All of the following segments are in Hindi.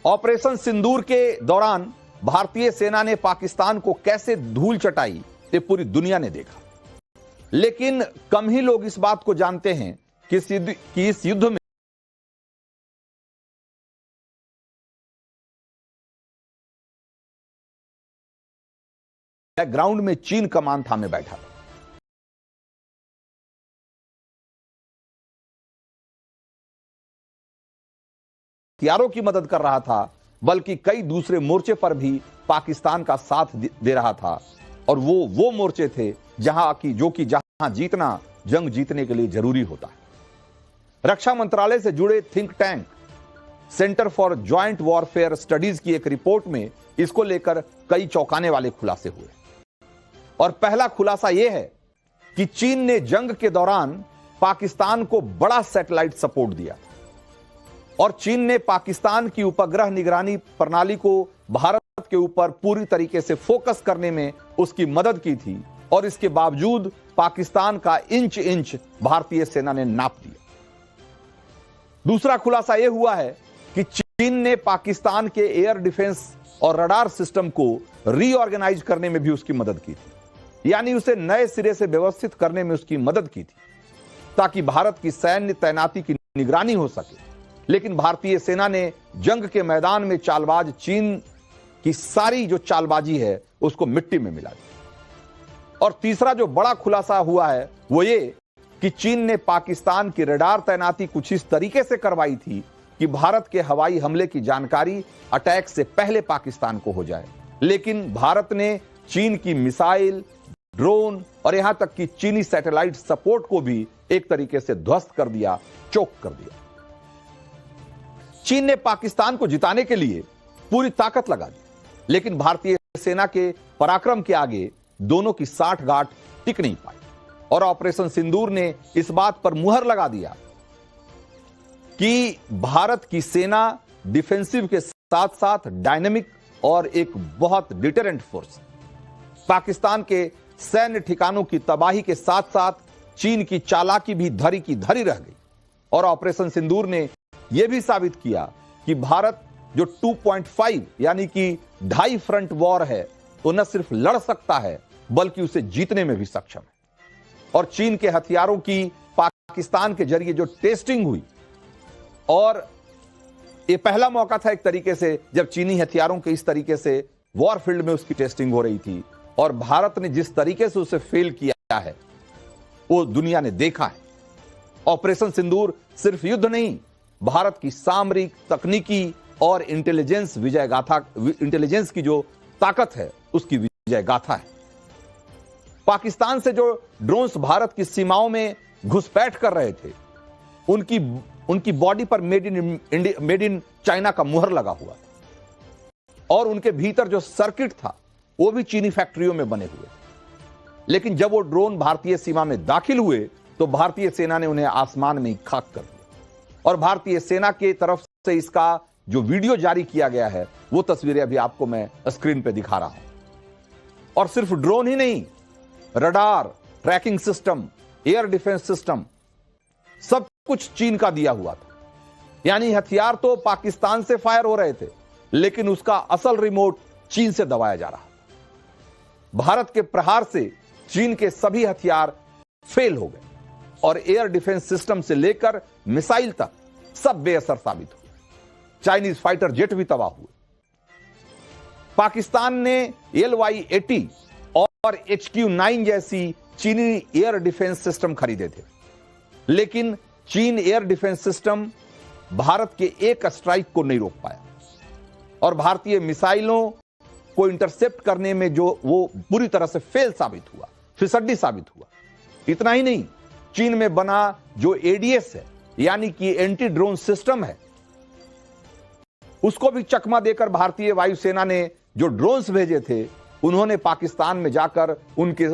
ऑपरेशन सिंदूर के दौरान भारतीय सेना ने पाकिस्तान को कैसे धूल चटाई ये पूरी दुनिया ने देखा, लेकिन कम ही लोग इस बात को जानते हैं कि इस युद्ध में बैकग्राउंड में चीन कमान थामे बैठा था। हथियारों की मदद कर रहा था, बल्कि कई दूसरे मोर्चे पर भी पाकिस्तान का साथ दे रहा था। और वो मोर्चे थे जहां जीतना जंग जीतने के लिए जरूरी होता है। रक्षा मंत्रालय से जुड़े think tank centre for joint warfare studies की एक रिपोर्ट में इसको लेकर कई चौंकाने वाले खुलासे हुए। और पहला खुलासा यह है कि चीन ने जंग के दौरान पाकिस्तान को बड़ा सैटेलाइट सपोर्ट दिया था और चीन ने पाकिस्तान की उपग्रह निगरानी प्रणाली को भारत के ऊपर पूरी तरीके से फोकस करने में उसकी मदद की थी। और इसके बावजूद पाकिस्तान का इंच इंच भारतीय सेना ने नाप दिया। दूसरा खुलासा यह हुआ है कि चीन ने पाकिस्तान के एयर डिफेंस और रडार सिस्टम को रीऑर्गेनाइज करने में भी उसकी मदद की थी, यानी उसे नए सिरे से व्यवस्थित करने में उसकी मदद की थी ताकि भारत की सैन्य तैनाती की निगरानी हो सके। लेकिन भारतीय सेना ने जंग के मैदान में चालबाज चीन की सारी जो चालबाजी है उसको मिट्टी में मिला दिया। और तीसरा जो बड़ा खुलासा हुआ है वो ये कि चीन ने पाकिस्तान की रडार तैनाती कुछ इस तरीके से करवाई थी कि भारत के हवाई हमले की जानकारी अटैक से पहले पाकिस्तान को हो जाए। लेकिन भारत ने चीन की मिसाइल, ड्रोन और यहां तक कि चीनी सैटेलाइट सपोर्ट को भी एक तरीके से ध्वस्त कर दिया, चोक कर दिया। चीन ने पाकिस्तान को जिताने के लिए पूरी ताकत लगा दी, लेकिन भारतीय सेना के पराक्रम के आगे दोनों की साठगांठ टिक नहीं पाई। और ऑपरेशन सिंदूर ने इस बात पर मुहर लगा दिया कि भारत की सेना डिफेंसिव के साथ साथ डायनेमिक और एक बहुत डिटरेंट फोर्स। पाकिस्तान के सैन्य ठिकानों की तबाही के साथ साथ चीन की चालाकी भी धरी की धरी रह गई। और ऑपरेशन सिंदूर ने यह भी साबित किया कि भारत जो 2.5 यानी कि 2.5 फ्रंट वॉर है वो न सिर्फ लड़ सकता है बल्कि उसे जीतने में भी सक्षम है। और चीन के हथियारों की पाकिस्तान के जरिए जो टेस्टिंग हुई, और यह पहला मौका था एक तरीके से जब चीनी हथियारों के इस तरीके से वॉर फील्ड में उसकी टेस्टिंग हो रही थी, और भारत ने जिस तरीके से उसे फेल किया है वो दुनिया ने देखा है। ऑपरेशन सिंदूर सिर्फ युद्ध नहीं, भारत की सामरिक, तकनीकी और इंटेलिजेंस की जो ताकत है उसकी विजय गाथा है। पाकिस्तान से जो ड्रोन्स भारत की सीमाओं में घुसपैठ कर रहे थे उनकी बॉडी पर मेड इन चाइना का मुहर लगा हुआ था, और उनके भीतर जो सर्किट था वो भी चीनी फैक्ट्रियों में बने हुए थे। लेकिन जब वो ड्रोन भारतीय सीमा में दाखिल हुए तो भारतीय सेना ने उन्हें आसमान में ही खाक कर दिया। और भारतीय सेना की तरफ से इसका जो वीडियो जारी किया गया है वो तस्वीरें अभी आपको मैं स्क्रीन पे दिखा रहा हूं। और सिर्फ ड्रोन ही नहीं, radar, tracking system, air defence system, सब कुछ चीन का दिया हुआ था। यानी हथियार तो पाकिस्तान से फायर हो रहे थे, लेकिन उसका असल रिमोट चीन से दबाया जा रहा था। भारत के प्रहार से चीन के सभी हथियार फेल हो गए और एयर डिफेंस सिस्टम से लेकर मिसाइल तक सब बेअसर साबित हुए। चाइनीज फाइटर जेट भी तबाह हुए। पाकिस्तान ने LY-80 और HQ-9 जैसी चीनी एयर डिफेंस सिस्टम खरीदे थे, लेकिन चीन एयर डिफेंस सिस्टम भारत के एक स्ट्राइक को नहीं रोक पाया और भारतीय मिसाइलों को इंटरसेप्ट करने में जो वो पूरी तरह से फेल साबित हुआ, फिसड्डी साबित हुआ। इतना ही नहीं, चीन में बना जो ADS है यानी कि एंटी ड्रोन सिस्टम है, उसको भी चकमा देकर भारतीय वायुसेना ने जो ड्रोन्स भेजे थे उन्होंने पाकिस्तान में जाकर उनके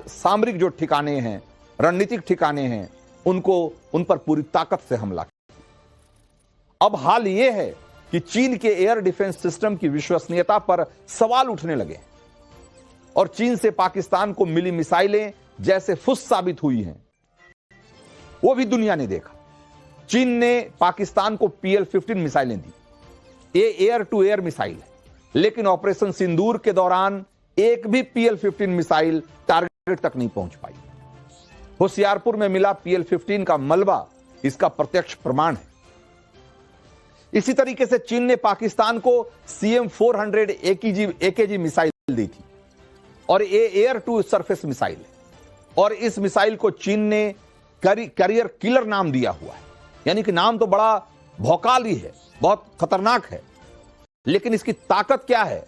सामरिक जो ठिकाने हैं, रणनीतिक ठिकाने हैं, उन पर पूरी ताकत से हमला किया। अब हाल यह है कि चीन के एयर डिफेंस सिस्टम की विश्वसनीयता पर सवाल उठने लगे और चीन से पाकिस्तान को मिली मिसाइलें जैसे फुस साबित हुई हैं, वो भी दुनिया ने देखा। चीन ने पाकिस्तान को PL-15 मिसाइलें दी ये एयर टू एयर मिसाइल है, लेकिन ऑपरेशन सिंदूर के दौरान एक भी PL-15 मिसाइल टारगेट तक नहीं पहुंच पाई। होशियारपुर में मिला PL-15 का मलबा इसका प्रत्यक्ष प्रमाण है। इसी तरीके से चीन ने पाकिस्तान को CM-400 AKG मिसाइल दी थी और ये एयर टू सरफेस मिसाइल है, और इस मिसाइल को चीन ने करियर किलर नाम दिया हुआ है। यानी कि नाम तो बड़ा भौकाली है, बहुत खतरनाक है, लेकिन इसकी ताकत क्या है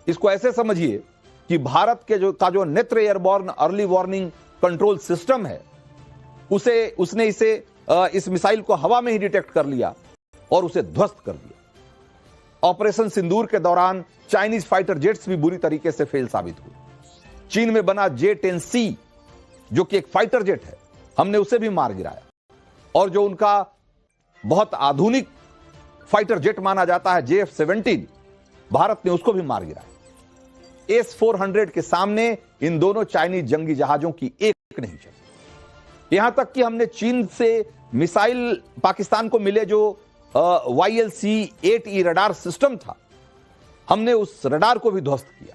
इसको ऐसे समझिए कि भारत के जो नेत्र airborne early warning control system है, उसने इस मिसाइल को हवा में ही डिटेक्ट कर लिया और उसे ध्वस्त कर दिया। ऑपरेशन सिंदूर के दौरान चाइनीज फाइटर जेट्स भी बुरी तरीके से फेल साबित हुए। चीन में बना J-10C जो कि एक फाइटर जेट है, हमने उसे भी मार गिराया, और जो उनका बहुत आधुनिक फाइटर जेट माना जाता है JF-17, भारत ने उसको भी मार गिराया। S-400 के सामने इन दोनों चाइनीज जंगी जहाजों की एक नहीं चली। यहां तक कि हमने चीन से मिसाइल पाकिस्तान को मिले जो YLC-8E रडार सिस्टम था, हमने उस रडार को भी ध्वस्त किया।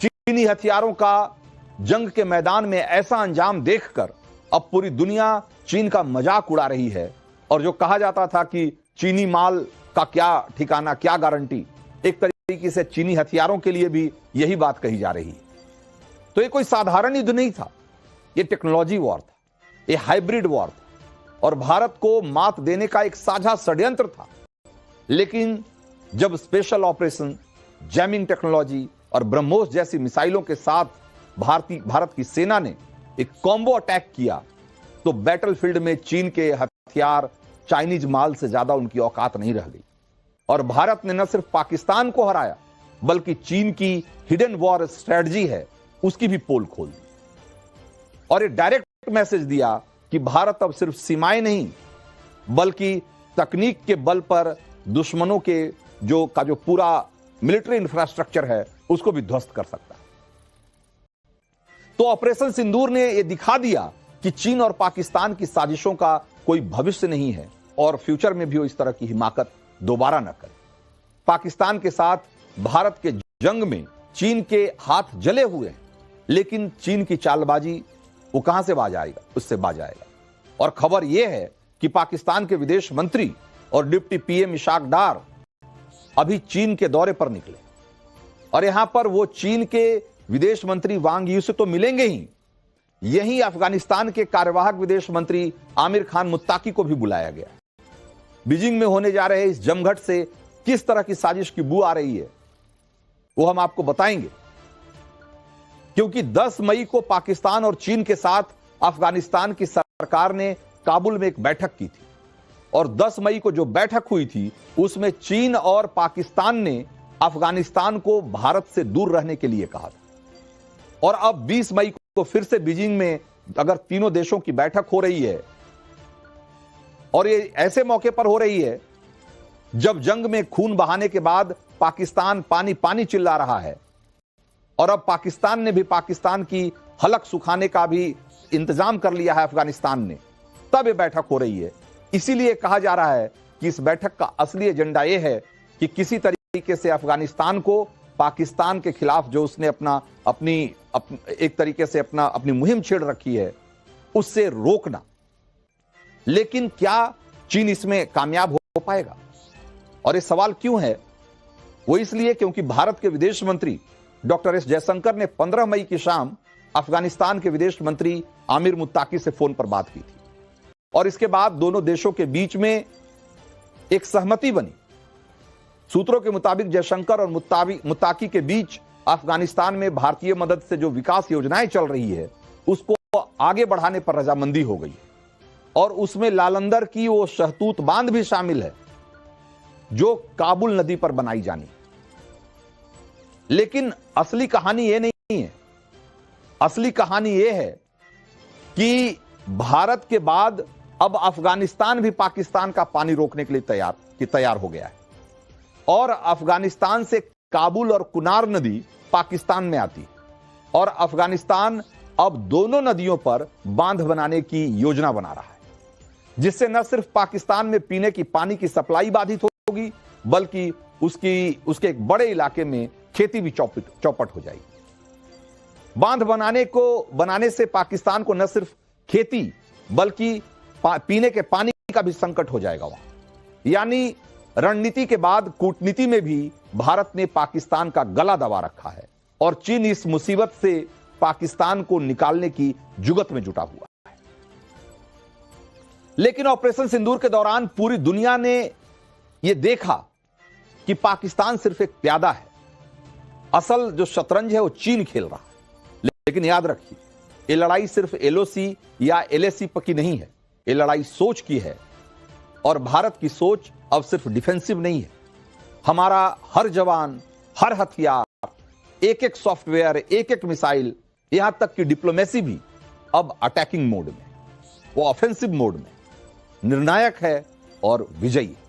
चीनी हथियारों का जंग के मैदान में ऐसा अंजाम देखकर अब पूरी दुनिया चीन का मजाक उड़ा रही है, और जो कहा जाता था कि चीनी माल का क्या ठिकाना, क्या गारंटी, एक तरीके से चीनी हथियारों के लिए भी यही बात कही जा रही है। तो ये कोई साधारण युद्ध नहीं था, ये टेक्नोलॉजी वॉर था, ये हाइब्रिड वॉर था, और भारत को मात देने का एक साझा षड्यंत्र था। लेकिन जब स्पेशल ऑपरेशन, जैमिंग टेक्नोलॉजी और ब्रह्मोस जैसी मिसाइलों के साथ भारत की सेना ने एक कॉम्बो अटैक किया, तो बैटलफील्ड में चीन के हथियार चाइनीज माल से ज्यादा उनकी औकात नहीं रह गई, और भारत ने न सिर्फ पाकिस्तान को हराया बल्कि चीन की हिडन वॉर स्ट्रेटजी है उसकी भी पोल खोल दी, और ये डायरेक्ट मैसेज दिया कि भारत अब सिर्फ सीमाएं नहीं बल्कि तकनीक के बल पर दुश्मनों के जो पूरा मिलिट्री इंफ्रास्ट्रक्चर है उसको भी ध्वस्त कर सकता है। तो ऑपरेशन सिंदूर ने यह दिखा दिया कि चीन और पाकिस्तान की साजिशों का कोई भविष्य नहीं है, और फ्यूचर में भी वो इस तरह की हिमाकत दोबारा न करे। पाकिस्तान के साथ भारत के जंग में चीन के हाथ जले हुए हैं, लेकिन चीन की चालबाजी वो कहां से बाज आएगा, उससे बाज आएगा। और खबर यह है कि पाकिस्तान के विदेश मंत्री और डिप्टी PM इशाक डार अभी चीन के दौरे पर निकले, और यहां पर वो चीन के विदेश मंत्री वांग यी से तो मिलेंगे ही, यहीं अफगानिस्तान के कार्यवाहक विदेश मंत्री आमिर खान मुत्ताकी को भी बुलाया गया। बीजिंग में होने जा रहे इस जमघट से किस तरह की साजिश की बू आ रही है वो हम आपको बताएंगे, क्योंकि 10 मई को पाकिस्तान और चीन के साथ अफगानिस्तान की सरकार ने काबुल में एक बैठक की थी, और 10 मई को जो बैठक हुई थी उसमें चीन और पाकिस्तान ने अफगानिस्तान को भारत से दूर रहने के लिए कहा था। और अब 20 मई को फिर से बीजिंग में अगर तीनों देशों की बैठक हो रही है, और ये ऐसे मौके पर हो रही है जब जंग में खून बहाने के बाद पाकिस्तान पानी पानी चिल्ला रहा है, और अब पाकिस्तान ने भी पाकिस्तान की हलक सुखाने का भी इंतजाम कर लिया है अफगानिस्तान ने, तब ये बैठक हो रही है। इसीलिए कहा जा रहा है कि इस बैठक का असली एजेंडा यह है कि किसी तरीके से अफगानिस्तान को पाकिस्तान के खिलाफ जो उसने एक तरीके से अपनी मुहिम छेड़ रखी है उससे रोकना। लेकिन क्या चीन इसमें कामयाब हो पाएगा? और ये सवाल क्यों है? वो इसलिए क्योंकि भारत के विदेश मंत्री डॉक्टर S जयशंकर ने 15 मई की शाम अफगानिस्तान के विदेश मंत्री आमिर मुत्ताकी से फोन पर बात की थी, और इसके बाद दोनों देशों के बीच में एक सहमति बनी। सूत्रों के मुताबिक जयशंकर और मुत्ताकी के बीच अफगानिस्तान में भारतीय मदद से जो विकास योजनाएं चल रही है उसको आगे बढ़ाने पर रजामंदी हो गई है, और उसमें लालंदर की वो शहतूत बांध भी शामिल है जो काबुल नदी पर बनाई जानी। लेकिन असली कहानी ये नहीं है। असली कहानी ये है कि भारत के बाद अब अफगानिस्तान भी पाकिस्तान का पानी रोकने के लिए तैयार हो गया है, और अफगानिस्तान से काबुल और कुनार नदी पाकिस्तान में आती है, और अफगानिस्तान अब दोनों नदियों पर बांध बनाने की योजना बना रहा है, जिससे न सिर्फ पाकिस्तान में पीने की पानी की सप्लाई बाधित होगी बल्कि उसके एक बड़े इलाके में खेती भी चौपट हो जाएगी। बांध बनाने से पाकिस्तान को न सिर्फ खेती बल्कि पीने के पानी का भी संकट हो जाएगा वहां। यानी रणनीति के बाद कूटनीति में भी भारत ने पाकिस्तान का गला दबा रखा है और चीन इस मुसीबत से पाकिस्तान को निकालने की जुगत में जुटा हुआ है। लेकिन ऑपरेशन सिंदूर के दौरान पूरी दुनिया ने यह देखा कि पाकिस्तान सिर्फ एक प्यादा है, असल जो शतरंज है वो चीन खेल रहा है। लेकिन याद रखिए, ये लड़ाई सिर्फ एलओसी या एलएसी की नहीं है, ये लड़ाई सोच की है। और भारत की सोच अब सिर्फ डिफेंसिव नहीं है। हमारा हर जवान, हर हथियार, एक एक सॉफ्टवेयर, एक एक मिसाइल, यहां तक कि डिप्लोमेसी भी अब अटैकिंग मोड में, वो ऑफेंसिव मोड में निर्णायक है और विजयी है।